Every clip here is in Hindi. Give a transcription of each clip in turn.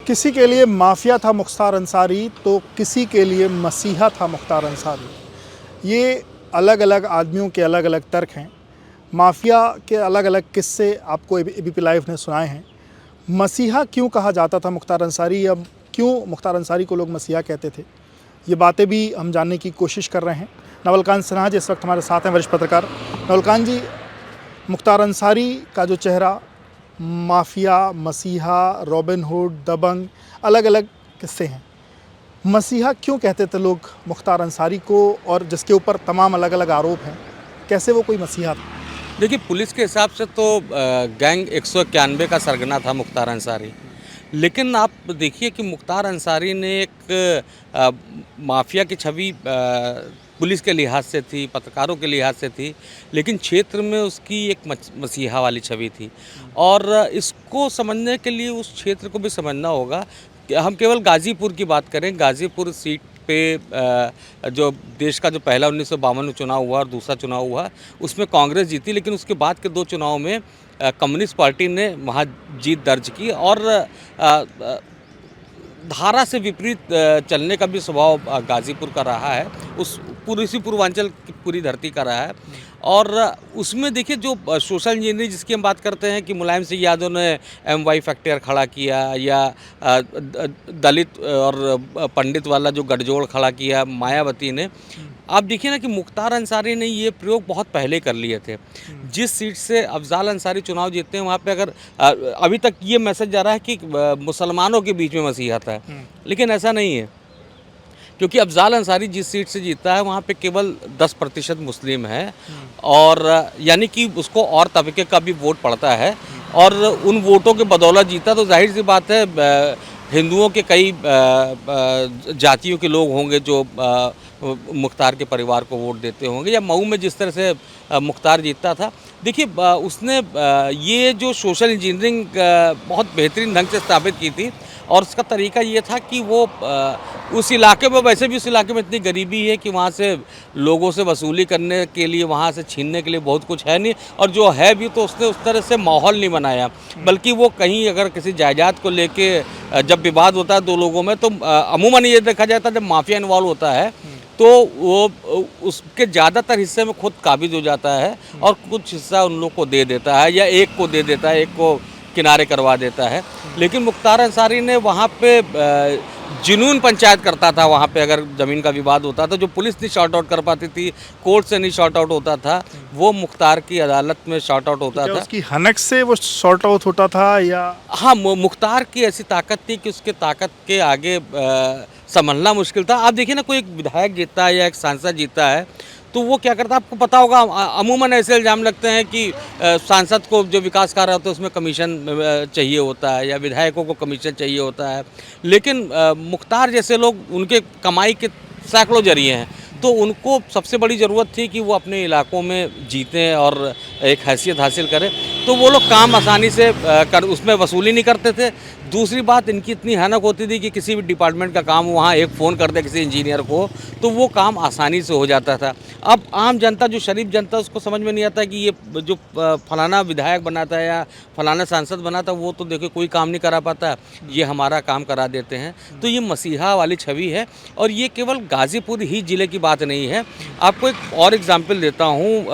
किसी के लिए माफिया था मुख्तार अंसारी तो किसी के लिए मसीहा था मुख्तार अंसारी। ये अलग अलग आदमियों के अलग अलग तर्क हैं। माफिया के अलग अलग किस्से आपको एबीपी लाइव ने सुनाए हैं। मसीहा क्यों कहा जाता था मुख्तार अंसारी, या क्यों मुख्तार अंसारी को लोग मसीहा कहते थे, ये बातें भी हम जानने की कोशिश कर रहे हैं। नवलकांत सिन्हा जी इस वक्त हमारे साथ हैं, वरिष्ठ पत्रकार। नवलकांत जी, मुख्तार अंसारी का जो चेहरा, माफिया, मसीहा, रॉबिन हुड, दबंग, अलग अलग किस्से हैं। मसीहा क्यों कहते थे लोग मुख्तार अंसारी को, और जिसके ऊपर तमाम अलग अलग आरोप हैं, कैसे वो कोई मसीहा था? देखिए, पुलिस के हिसाब से तो गैंग 191 का सरगना था मुख्तार अंसारी। लेकिन आप देखिए कि मुख्तार अंसारी ने एक माफिया की छवि पुलिस के लिहाज से थी, पत्रकारों के लिहाज से थी, लेकिन क्षेत्र में उसकी एक मसीहा वाली छवि थी। और इसको समझने के लिए उस क्षेत्र को भी समझना होगा कि हम केवल गाज़ीपुर की बात करें। गाज़ीपुर सीट पे जो देश का जो पहला 1952 में चुनाव हुआ और दूसरा चुनाव हुआ, उसमें कांग्रेस जीती, लेकिन उसके बाद के 2 चुनाव में कम्युनिस्ट पार्टी ने वहाँ जीत दर्ज की। और धारा से विपरीत चलने का भी स्वभाव गाज़ीपुर का रहा है, उस इसी पूर्वांचल की पूरी धरती का रहा है। और उसमें देखिए, जो सोशल इंजीनियरिंग जिसकी हम बात करते हैं कि मुलायम सिंह यादव ने MY फैक्टर खड़ा किया, या दलित और पंडित वाला जो गठजोड़ खड़ा किया मायावती ने, आप देखिए ना कि मुख्तार अंसारी ने ये प्रयोग बहुत पहले कर लिए थे। जिस सीट से अफजाल अंसारी चुनाव जीतते हैं, वहाँ पे अगर अभी तक ये मैसेज जा रहा है कि मुसलमानों के बीच में मसीहत है, लेकिन ऐसा नहीं है। क्योंकि अफजाल अंसारी जिस सीट से जीता है, वहाँ पे केवल 10% मुस्लिम है, और यानी कि उसको और तबके का भी वोट पड़ता है, और उन वोटों के बदौलत जीता। तो जाहिर सी बात है, हिंदुओं के कई जातियों के लोग होंगे जो मुख्तार के परिवार को वोट देते होंगे, या मऊ में जिस तरह से मुख्तार जीतता था। देखिए, उसने ये जो सोशल इंजीनियरिंग बहुत बेहतरीन ढंग से स्थापित की थी, और उसका तरीका ये था कि वो उस इलाके में, वैसे भी उस इलाके में इतनी गरीबी है कि वहाँ से लोगों से वसूली करने के लिए, वहाँ से छीनने के लिए बहुत कुछ है नहीं, और जो है भी तो उसने उस तरह से माहौल नहीं बनाया। बल्कि वो कहीं अगर किसी जायदाद को लेके जब विवाद होता है 2 लोगों में, तो अमूमन ये देखा जाता है जब माफिया इन्वॉल्व होता है तो वो उसके ज़्यादातर हिस्से में खुद काबिज हो जाता है, और कुछ हिस्सा उन लोग को दे देता है, या एक को दे देता है, एक को किनारे करवा देता है। लेकिन मुख्तार अंसारी ने वहाँ पे जुनून पंचायत करता था। वहाँ पे अगर ज़मीन का विवाद होता था, जो पुलिस नहीं शॉर्ट आउट कर पाती थी, कोर्ट से नहीं शॉर्ट आउट होता था, वो मुख्तार की अदालत में शॉर्ट आउट होता था। उसकी हनक से वो शॉर्ट आउट होता था, या हाँ, मुख्तार की ऐसी ताकत थी कि उसके ताकत के आगे संभलना मुश्किल था। आप देखिए ना, कोई एक विधायक जीतता है या एक सांसद जीतता है, तो वो क्या करता है आपको पता होगा। अमूमन ऐसे इल्ज़ाम लगते हैं कि सांसद को जो विकास कार्य होता है उसमें कमीशन चाहिए होता है, या विधायकों को कमीशन चाहिए होता है। लेकिन मुख्तार जैसे लोग, उनके कमाई के सैकड़ों जरिए हैं, तो उनको सबसे बड़ी ज़रूरत थी कि वो अपने इलाकों में जीतें और एक हैसियत हासिल करें। तो वो लोग काम आसानी से उसमें वसूली नहीं करते थे। दूसरी बात, इनकी इतनी हनक होती थी कि किसी भी डिपार्टमेंट का काम वहाँ एक फ़ोन कर दे किसी इंजीनियर को, तो वो काम आसानी से हो जाता था। अब आम जनता, जो शरीफ जनता, उसको समझ में नहीं आता कि ये जो फलाना विधायक बनाता है या फलाना सांसद बनाता है, वो तो देखो कोई काम नहीं करा पाता, ये हमारा काम करा देते हैं। तो ये मसीहा वाली छवि है, और ये केवल गाज़ीपुर ही ज़िले की बात नहीं है। आपको एक और एग्जाम्पल देता हूँ।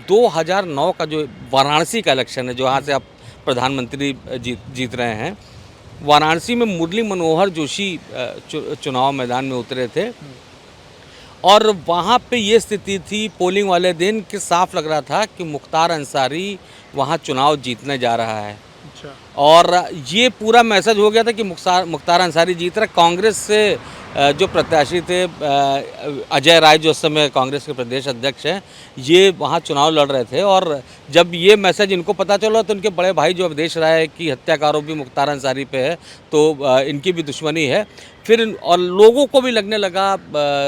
2009 का जो वाराणसी का इलेक्शन है, जहाँ से आप प्रधानमंत्री जीत रहे हैं, वाराणसी में मुरली मनोहर जोशी चुनाव मैदान में उतरे थे, और वहाँ पे ये स्थिति थी पोलिंग वाले दिन कि साफ लग रहा था कि मुख्तार अंसारी वहाँ चुनाव जीतने जा रहा है। अच्छा। और ये पूरा मैसेज हो गया था कि मुख्तार अंसारी जीत रहा। कांग्रेस से जो प्रत्याशी थे, अजय राय, जो उस समय कांग्रेस के प्रदेश अध्यक्ष हैं, ये वहाँ चुनाव लड़ रहे थे। और जब ये मैसेज इनको पता चला, तो इनके बड़े भाई जो अवधेश राय की हत्या का आरोप भी मुख्तार अंसारी पे है, तो इनकी भी दुश्मनी है। फिर और लोगों को भी लगने लगा,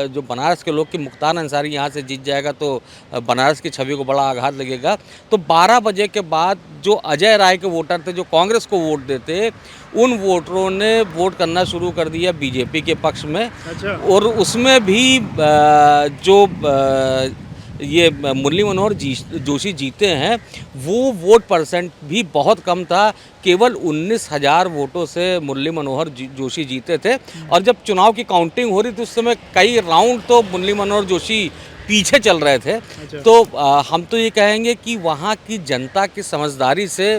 जो बनारस के लोग, कि मुख्तार अंसारी यहाँ से जीत जाएगा तो बनारस की छवि को बड़ा आघात लगेगा। तो 12 बजे के बाद जो अजय राय के वोटर थे, जो कांग्रेस को वोट देते, उन वोटरों ने वोट करना शुरू कर दिया बीजेपी के पक्ष में। अच्छा। और उसमें भी जो ये मुरली मनोहर जोशी जीते हैं वो वोट परसेंट भी बहुत कम था। केवल 19,000 वोटों से मुरली मनोहर जोशी जीते थे। और जब चुनाव की काउंटिंग हो रही थी उस समय कई राउंड तो मुरली मनोहर जोशी पीछे चल रहे थे। तो हम तो ये कहेंगे कि वहाँ की जनता की समझदारी से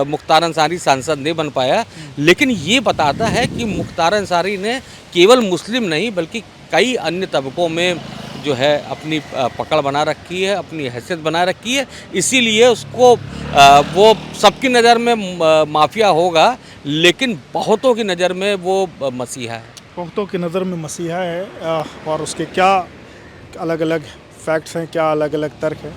मुख्तार अंसारी सांसद नहीं बन पाया, लेकिन ये बताता है कि मुख्तार अंसारी ने केवल मुस्लिम नहीं बल्कि कई अन्य तबकों में जो है अपनी पकड़ बना रखी है, अपनी हैसियत बना रखी है। इसीलिए उसको वो सबकी नज़र में माफिया होगा, लेकिन बहुतों की नज़र में वो मसीहा है। बहुतों की नज़र में मसीहा है। और उसके क्या अलग अलग फैक्ट्स हैं, क्या अलग अलग तर्क हैं।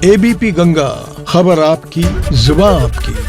एबीपी गंगा, खबर आपकी, जुबान आपकी।